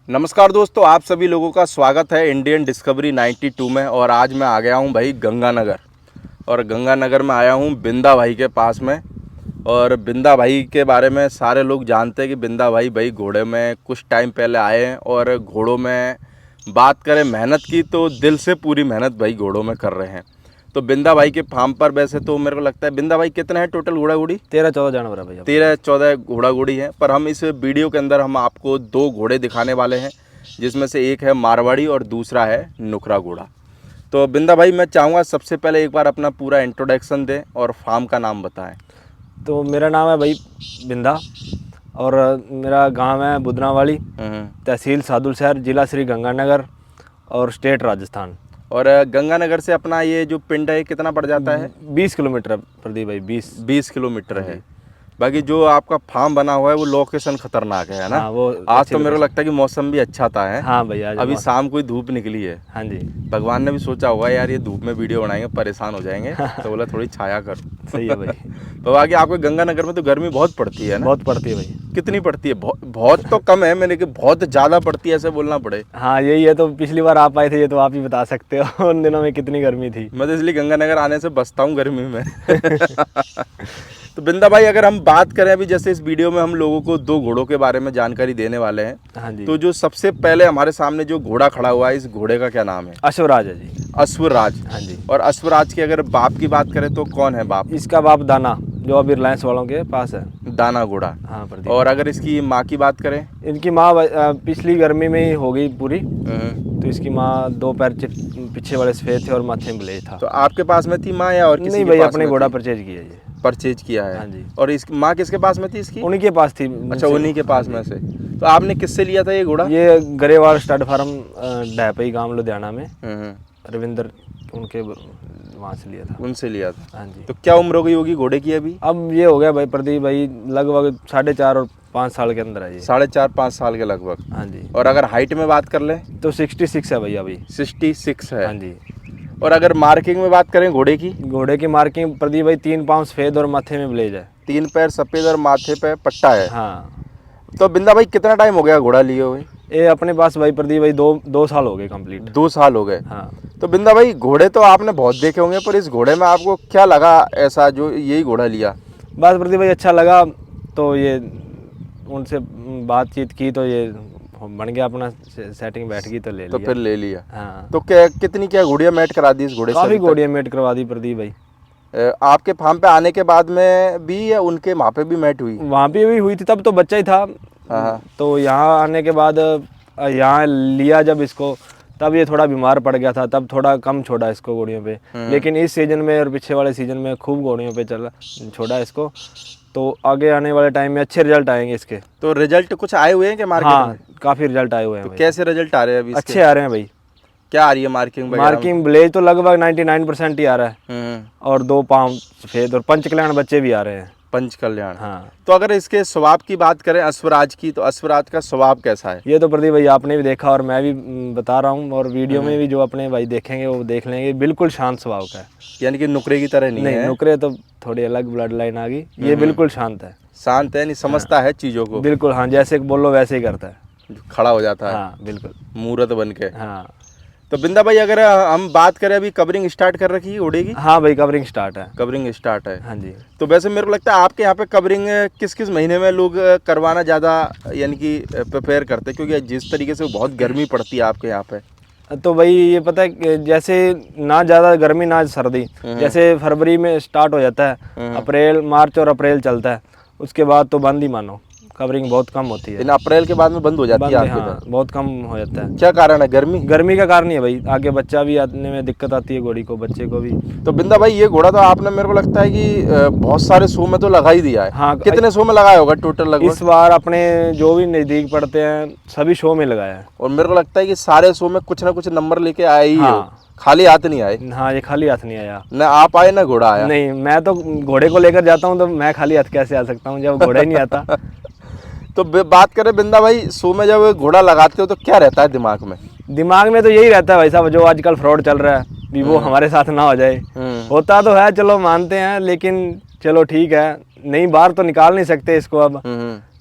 नमस्कार दोस्तों, आप सभी लोगों का स्वागत है इंडियन डिस्कवरी 92 में। और आज मैं आ गया हूं भाई गंगानगर, और गंगानगर में आया हूं बिंदा भाई के पास में। और बिंदा भाई के बारे में सारे लोग जानते हैं कि बिंदा भाई घोड़े में कुछ टाइम पहले आए हैं, और घोड़ों में बात करें मेहनत की तो दिल से पूरी मेहनत भाई घोड़ों में कर रहे हैं। तो बिंदा भाई के फार्म पर वैसे तो मेरे को लगता है, बिंदा भाई कितने हैं टोटल घोड़ा घोड़ी? 13-14 जानवर है भैया। 13-14 घोड़ा घोड़ी हैं। पर हम इस वीडियो के अंदर हम आपको 2 घोड़े दिखाने वाले हैं, जिसमें से एक है मारवाड़ी और दूसरा है नुकरा घोड़ा। तो बिंदा भाई, मैं चाहूँगा सबसे पहले एक बार अपना पूरा इंट्रोडक्शन दें और फार्म का नाम बताएं। तो मेरा नाम है भाई बिंदा, और मेरा गांव है बुदनावाली, तहसील सादुलशहर, जिला श्री गंगानगर और स्टेट राजस्थान। और गंगानगर से अपना ये जो पिंड है कितना पड़ जाता है? 20 किलोमीटर है प्रदीप भाई, 20 किलोमीटर है। बाकी जो आपका फार्म बना हुआ है वो लोकेशन खतरनाक है ना? हाँ, वो आज तो मेरे को लगता है कि मौसम भी अच्छा था है। हाँ भैया, अभी शाम को ही धूप निकली है। हाँ जी। भगवान ने भी सोचा होगा यार ये धूप में वीडियो बनाएंगे परेशान हो जाएंगे, तो बोला थोड़ी छाया कर। सही है भाई। तो बाकी आपके गंगानगर में तो गर्मी बहुत पड़ती है ना? बहुत पड़ती है भाई। कितनी पड़ती है? बहुत तो कम है, मैंने कि बहुत ज़्यादा पड़ती है ऐसे बोलना पड़े। हाँ यही है। तो पिछली बार आप आए थे, ये तो आप ही बता सकते हो उन दिनों में कितनी गर्मी थी। मैं तो इसलिए गंगानगर आने से बचता हूँ गर्मी में। तो बिंदा भाई, अगर हम बात करें अभी, जैसे इस वीडियो में हम लोगों को 2 घोड़ों के बारे में जानकारी देने वाले हैं। हाँ जी। तो जो सबसे पहले हमारे सामने जो घोड़ा खड़ा हुआ है, इस घोड़े का क्या नाम है? अश्वराज है जी। अश्वराज। हाँ जी। और अश्वराज की अगर बाप की बात करें तो कौन है बाप? इसका बाप दाना, जो अभी रिलायंस वालों के पास है। दाना घोड़ा। हाँ प्रदीप। और अगर इसकी माँ की बात करें? इनकी माँ पिछली गर्मी में ही हो गई पूरी। तो इसकी माँ 2 पैर पीछे वाले सफेद थे और माथे में ब्लेच था। तो आपके पास में थी माँ या और किसी नहीं के भाई, पास अपने में घोड़ा थी? परचेज किया ये। परचेज किया है। हाँ जी। और इसकी माँ किसके पास में थी इसकी? उन्हीं के पास थी। अच्छा, उन्हीं के पास में से। तो आपने किससे लिया था ये घोड़ा? ये गरेवाल स्टड फार्म डैपई गांव लुधियाना में रविंदर, उनके वहाँ से लिया था। उनसे लिया था। हाँ जी। तो क्या उम्र हो गई होगी घोड़े की अभी? अब ये हो गया भाई प्रदीप भाई, लगभग 4.5 और 5 साल के अंदर है ये। 4.5-5 साल के लगभग। हाँ जी। और अगर हाइट में बात कर लें तो 66 है भैया अभी। 66 है। हाँ जी। और अगर मार्किंग में बात करें घोड़े की? घोड़े की मार्किंग प्रदीप भाई 3 पाँव सफेद और माथे में ब्लेज है। 3 पैर सफेद और माथे पे पट्टा है। हाँ। तो बिंदा भाई, कितना टाइम हो गया घोड़ा लिए हुए? ये अपने पास भाई प्रदीप भाई 2 साल हो गए कंप्लीट। 2 साल हो गए। हाँ। तो बिंदा भाई, घोड़े तो आपने बहुत देखे होंगे, पर इस घोड़े में आपको क्या लगा ऐसा जो यही घोड़ा लिया? बस प्रदीप भाई अच्छा लगा, तो ये उनसे बातचीत की तो ये बन गया, अपना सेटिंग बैठ गई तो ले लिया। तो फिर ले लिया। हाँ। तो कितनी घोड़ियाँ मैट करा दी इस घोड़े से? काफ़ी घोड़ियाँ मेट करवा दी प्रदीप भाई। आपके फार्म पे आने के बाद में भी या उनके वहाँ पे भी मैट हुई? वहाँ पे भी हुई थी, तब तो बच्चा ही था। हाँ। तो यहाँ आने के बाद यहाँ लिया जब इसको, तब ये थोड़ा बीमार पड़ गया था, तब थोड़ा कम छोड़ा इसको घोड़ियों पे। लेकिन इस सीजन में और पीछे वाले सीजन में खूब घोड़ियों पे छोड़ा इसको। तो आगे आने वाले टाइम में अच्छे रिजल्ट आएंगे इसके। तो रिजल्ट कुछ आए हुए हैं क्या मार्केट में? हाँ, काफ़ी रिजल्ट आए हुए हैं। तो कैसे रिजल्ट आ रहे हैं अभी इसके? अच्छे आ रहे हैं भाई। क्या आ रही है मार्किंग? मार्किंग ब्लेज तो लगभग 99% ही आ रहा है। और 2 पाँव सफेद और पंचकल्याण बच्चे भी आ रहे हैं। पंचकल्याण। हाँ। तो अगर इसके स्वभाव की बात करें अश्वराज की, तो अश्वराज का स्वभाव कैसा है? ये तो प्रदीप भाई आपने भी देखा और मैं भी बता रहा हूँ, और वीडियो में भी जो अपने भाई देखेंगे वो देख लेंगे। बिल्कुल शांत स्वभाव का है। यानी कि नुकरे की तरह नहीं है? नुकरे तो थोड़ी अलग ब्लड लाइन आ गई, ये बिल्कुल शांत है। शांत है, नहीं समझता है चीजों को? बिल्कुल हाँ, जैसे बोलो वैसे ही करता है। खड़ा हो जाता है। हाँ बिल्कुल, मूर्त बन के। हाँ। तो बिंदा भाई, अगर हम बात करें, अभी कवरिंग स्टार्ट कर रखी है घोड़े की? हाँ भाई, कवरिंग स्टार्ट है। कवरिंग स्टार्ट है। हाँ जी। तो वैसे मेरे को लगता है आपके यहाँ पे कवरिंग किस किस महीने में लोग करवाना ज़्यादा यानी कि प्रिपेयर करते हैं, क्योंकि जिस तरीके से बहुत गर्मी पड़ती है आपके यहाँ पे? तो भाई ये पता है, जैसे ना ज़्यादा गर्मी ना सर्दी, जैसे फरवरी में स्टार्ट हो जाता है, अप्रैल मार्च और अप्रैल चलता है, उसके बाद तो बंद ही मानो, कवरिंग बहुत कम होती है। इन अप्रैल के बाद में बंद हो जाती है आपके? हाँ, बहुत कम हो जाता है। क्या कारण है? गर्मी? गर्मी का कारण ही है भाई, आगे बच्चा भी आने में दिक्कत आती है घोड़ी को, बच्चे को भी। तो बिंदा भाई, ये घोड़ा तो आपने मेरे को लगता है कि बहुत सारे शो में तो लगा ही दिया है। हाँ। कितने शो में लगाया होगा टोटल लगभग? इस बार अपने जो भी नज़दीक पड़ते हैं सभी शो में लगाया है। और मेरे को लगता है कि सारे शो में कुछ ना कुछ नंबर लेके आए ही हाँ। हो, खाली हाथ नहीं आए। हाँ, ये खाली हाथ नहीं आया। न आप आए ना घोड़ा आया। नहीं, मैं तो घोड़े को लेकर जाता हूँ, तो मैं खाली हाथ कैसे आ सकता हूँ जब घोड़ा ही नहीं आता। तो बात करें बिंदा भाई, शो में जब घोड़ा लगाते हो तो क्या रहता है दिमाग में? दिमाग में तो यही रहता है भाई साहब, जो आजकल फ्रॉड चल रहा है भी वो हमारे साथ ना हो जाए। होता तो है, चलो मानते हैं, लेकिन चलो ठीक है, नहीं बाहर तो निकाल नहीं सकते इसको अब,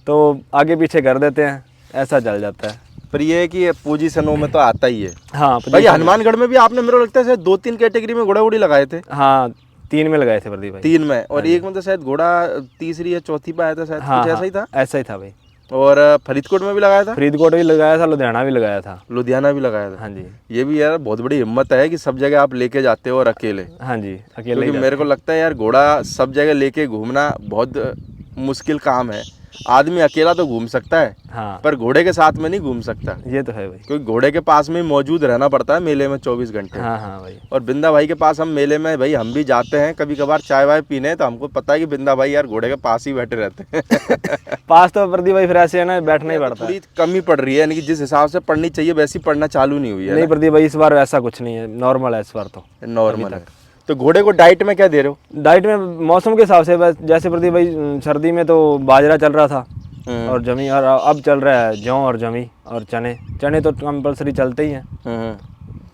तो आगे पीछे कर देते हैं, ऐसा चल जाता है। पर ये है कि पोजीशनों में तो आता ही है। हाँ भाई हनुमानगढ़ में भी आपने मेरे को लगता है शायद 2-3 कैटेगरी में घोड़ा घोड़ी लगाए थे। हाँ 3 में लगाए थे प्रदीप भाई। 3 में, और एक में तो शायद घोड़ा तीसरी या चौथी पे आया था शायद, हाँ कुछ ऐसा हाँ ही था। ऐसा ही था भाई। और फरीदकोट में भी लगाया था। फरीदकोट भी लगाया था, लुधियाना भी लगाया था। लुधियाना भी लगाया था। हाँ जी। ये भी यार बहुत बड़ी हिम्मत है कि सब जगह आप लेके जाते हो और अकेले। हाँ जी अकेले क्योंकि ही मेरे को लगता है यार घोड़ा सब जगह लेके घूमना बहुत मुश्किल काम है। आदमी अकेला तो घूम सकता है, हाँ पर घोड़े के साथ में नहीं घूम सकता, ये तो है भाई। क्योंकि घोड़े के पास में ही मौजूद रहना पड़ता है मेले में 24 घंटे। हाँ हाँ भाई। और बिंदा भाई के पास हम मेले में भाई हम भी जाते हैं कभी कभार चाय वाय पीने, तो हमको पता है कि बिंदा भाई यार घोड़े के पास ही बैठे रहते हैं। पास तो प्रदीप भाई फिर ऐसे है ना, बैठना ही पड़ता है। थोड़ी कमी पड़ रही है, यानी कि जिस हिसाब से पढ़नी चाहिए वैसी पढ़ना चालू नहीं हुई है। नहीं प्रदीप भाई इस बार ऐसा कुछ नहीं है, नॉर्मल है इस बार तो। नॉर्मल है। तो घोड़े को डाइट में क्या दे रहे हो? डाइट में मौसम के हिसाब से, बस जैसे प्रदीप भाई सर्दी में तो बाजरा चल रहा था और जमी, और अब चल रहा है जौ और जमी और चने। चने तो कंपलसरी चलते ही हैं।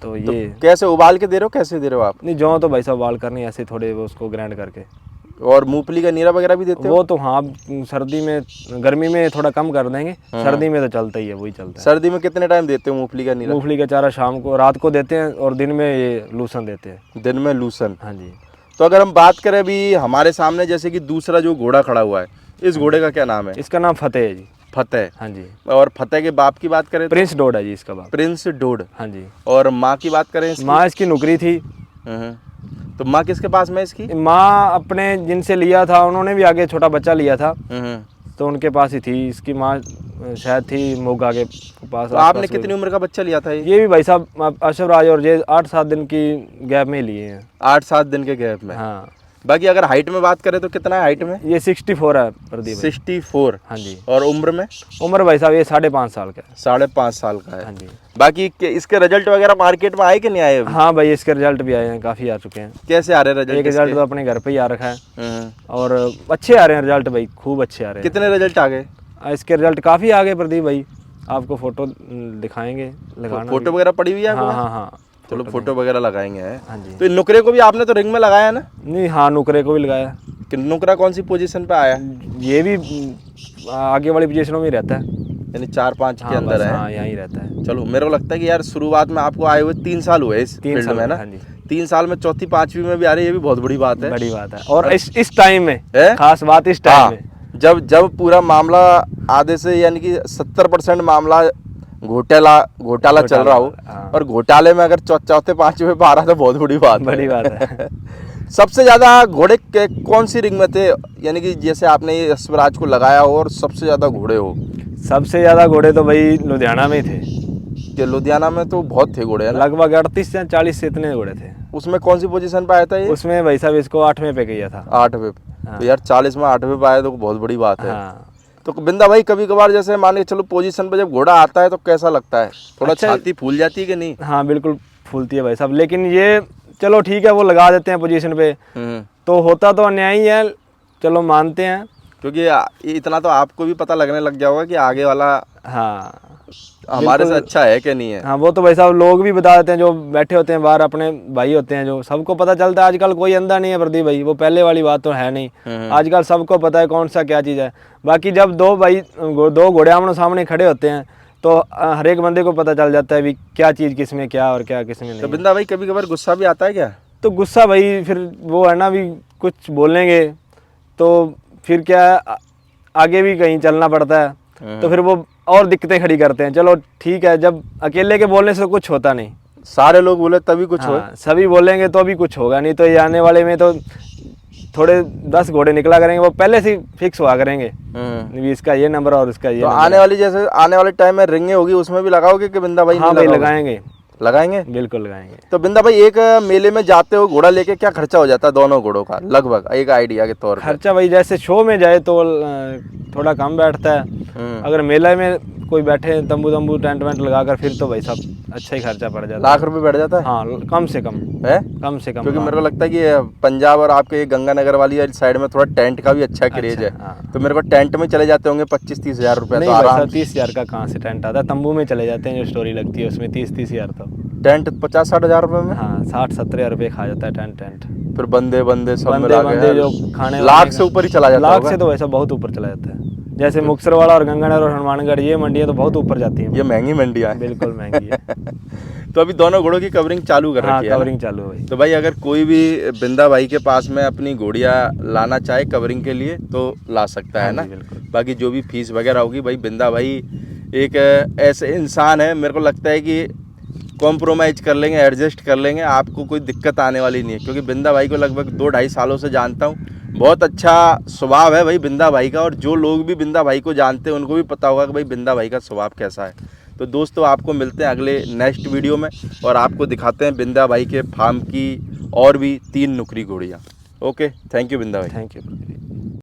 तो ये कैसे उबाल के दे रहे हो, कैसे दे रहे हो आप? नहीं, जौ तो भाई साहब उबाल कर नहीं, ऐसे थोड़े वो उसको ग्राइंड करके। और मूंगफली का नीरा वगैरह भी देते हो? वो तो हाँ सर्दी में, गर्मी में थोड़ा कम कर देंगे, सर्दी में तो चलता ही है, वही चलता है। सर्दी में कितने टाइम देते हो मूंगफली का नीरा? मूंगफली का चारा शाम को, रात को देते हैं, और दिन में ये लूसन देते हैं। दिन में लूसन। हाँ जी। तो अगर हम बात करें अभी हमारे सामने जैसे कि दूसरा जो घोड़ा खड़ा हुआ है, इस घोड़े का क्या नाम है? इसका नाम फतेह है जी। फतेह। हाँ जी। और फतेह के बाप की बात करें तो? प्रिंस डोड है जी इसका बाप। प्रिंस डोड। हाँ जी। और माँ की बात करें इसकी? माँ इसकी नुकरी थी। तो माँ किसके पास में इसकी? माँ अपने जिनसे लिया था उन्होंने भी आगे छोटा बच्चा लिया था, तो उनके पास ही थी। इसकी माँ शायद थी मोगा के पास। तो आपने कितनी उम्र का बच्चा लिया था ये भी भाई साहब अशरफ राज और ये 8-7 दिन की गैप में लिए हैं। 8-7 दिन के गैप में। हाँ। बाकी अगर हाइट में बात करें तो कितना है हाइट में? ये 64 है प्रदीप। 64। हाँ जी। और उम्र में? उम्र भाई साहब ये 5.5 साल का है। 5.5 साल का है। हाँ जी। बाकी इसके रिजल्ट वगैरह मार्केट में आए कि नहीं आए अभी? हाँ भाई इसके रिजल्ट भी आए हैं, काफ़ी आ चुके हैं। कैसे आ रहे हैं रिजल्ट? एक रिजल्ट तो अपने घर पे ही आ रखा है, और अच्छे आ रहे हैं रिजल्ट भाई, खूब अच्छे आ रहे हैं। कितने रिजल्ट आ गए? इसके रिजल्ट काफ़ी आ गए प्रदीप भाई, आपको फोटो दिखाएंगे, लगाना। फोटो वगैरह पड़ी हुई है? हाँ हाँ हाँ। चलो फोटो वगैरह लगाएंगे। हाँ जी। तो नुकरे को भी आपने तो रिंग में लगाया ना? नहीं, हाँ नुकरे को भी लगाया। कि नुकरा कौन सी पोजीशन पे आया? ये भी आगे वाली पोजीशनों में ही रहता है, यानी 4-5 के अंदर है। हाँ यहीं रहता है। चलो मेरे को लगता है कि यार शुरुआत में आपको आए हुए 3 साल हुए इस फील्ड में ना? हाँ जी। 3 साल में चौथी 5वीं में भी आ रही है, ये भी बहुत बड़ी बात है। बड़ी बात है। और इस टाइम में है? खास बात इस टाइम में, जब पूरा मामला आधे से यानी कि 70% मामला घोटाला चल रहा हो, और घोटाले में अगर चौथे 5वें पे आ रहा तो बहुत बड़ी बात है। बड़ी बात है। सबसे ज्यादा घोड़े कौन सी रिंग में थे, यानी कि जैसे आपने ये स्वराज को लगाया हो और सबसे ज्यादा घोड़े हो? सबसे ज्यादा घोड़े तो भाई लुधियाना में ही थे। कि लुधियाना में तो बहुत थे घोड़े, लगभग 38 या 40 से इतने घोड़े थे। उसमें कौन सी पोजीशन पे आया था ये? उसमें भाई साहब इसको 8वें पे किया था। 8वें पे। तो यार 40 में 8वें पे आया तो बहुत बड़ी बात है। हाँ। तो बिंदा भाई कभी कभार जैसे मान के चलो पोजीशन पे जब घोड़ा आता है तो कैसा लगता है? थोड़ा अच्छा, छाती फूल जाती है कि नहीं? हाँ बिल्कुल फूलती है भाई साहब, लेकिन ये चलो ठीक है, वो लगा देते हैं पोजीशन पे, तो होता तो अन्याय ही है, चलो मानते हैं। क्योंकि इतना तो आपको भी पता लगने लग जाओगा कि आगे वाला हाँ हमारे से अच्छा है कि नहीं है। हाँ वो तो भाई साहब लोग भी बता देते हैं, जो बैठे होते हैं बाहर, अपने भाई होते हैं, जो सबको पता चलता है। आजकल कोई अंधा नहीं है प्रदीप भाई, वो पहले वाली बात तो है नहीं। आजकल सबको पता है कौन सा क्या चीज़ है। बाकी जब दो घोड़े आमने सामने खड़े होते हैं तो हर एक बंदे को पता चल जाता है भी क्या चीज़ किस में क्या और क्या किस में नहीं। तो बिंदा भाई कभी कभार गुस्सा भी आता है क्या? तो गुस्सा भाई फिर वो है ना, भी कुछ बोलेंगे तो फिर क्या आगे भी कहीं चलना पड़ता है, तो फिर वो और दिक्कतें खड़ी करते हैं। चलो ठीक है, जब अकेले के बोलने से कुछ होता नहीं, सारे लोग बोले तभी कुछ हो। सभी बोलेंगे तो अभी कुछ होगा नहीं। तो ये आने वाले में तो थोड़े 10 घोड़े निकला करेंगे, वो पहले से फिक्स हुआ करेंगे, इसका ये नंबर और इसका ये तो नंबर। आने वाले टाइम में रिंगे होगी, उसमें भी लगाओगे कि बिंदा भाई? हाँ भाई लगाएंगे, बिल्कुल लगाएंगे। तो बिंदा भाई एक मेले में जाते हो घोड़ा लेके, क्या खर्चा हो जाता है दोनों घोड़ों का लगभग, एक आइडिया के तौर पर? खर्चा भाई जैसे शो में जाए तो थोड़ा कम बैठता है, अगर मेला में कोई बैठे तंबू टेंट वेंट लगाकर फिर तो भाई साहब अच्छा ही खर्चा पड़ जाता है। लाख रुपए बैठ जाता है? हाँ कम से कम है, कम से कम। क्योंकि मेरे को लगता है कि पंजाब और आपके ये गंगानगर वाली साइड में थोड़ा टेंट का भी अच्छा क्रेज है। तो मेरे को टेंट में चले जाते होंगे 25-30 हज़ार रुपए। नहीं भाई साहब 30 हज़ार का कहाँ से टेंट आता है, तंबू में चले जाते हैं, जो स्टोरी लगती है उसमें 30 हज़ार। तो टेंट 50-60 हज़ार रुपए में? हाँ 60-70 हज़ार रुपये खा जाता है टेंट। फिर बंदे सब मिला के जो खाने लाख से ऊपर ही चला जाता है। लाख से तो वैसा बहुत ऊपर चला जाता है। जैसे मुक्तसरवाड़ा और गंगानगर और हनुमानगढ़ ये मंडियाँ तो बहुत ऊपर जाती हैं। ये महंगी मंडियाँ हैं। बिल्कुल महंगी है। तो अभी दोनों घोड़ों की कवरिंग चालू कर हाँ रखी है ना? कवरिंग चालू है भाई। तो भाई अगर कोई भी बिंदा भाई के पास में अपनी घोड़ियाँ लाना चाहे कवरिंग के लिए तो ला सकता है हाँ ना? जी, बिल्कुल। बाकी जो भी फीस वगैरह होगी भाई, बिंदा भाई एक ऐसे इंसान है, मेरे को लगता है कि कॉम्प्रोमाइज़ कर लेंगे, एडजस्ट कर लेंगे, आपको कोई दिक्कत आने वाली नहीं है। क्योंकि बिंदा भाई को लगभग 2-2.5 सालों से जानता हूँ, बहुत अच्छा स्वभाव है भाई बिंदा भाई का। और जो लोग भी बिंदा भाई को जानते हैं उनको भी पता होगा कि भाई बिंदा भाई का स्वभाव कैसा है। तो दोस्तों आपको मिलते हैं अगले नेक्स्ट वीडियो में और आपको दिखाते हैं बिंदा भाई के फार्म की और भी 3 नुकरी घोड़ियाँ। ओके, थैंक यू बिंदा भाई। Thank you.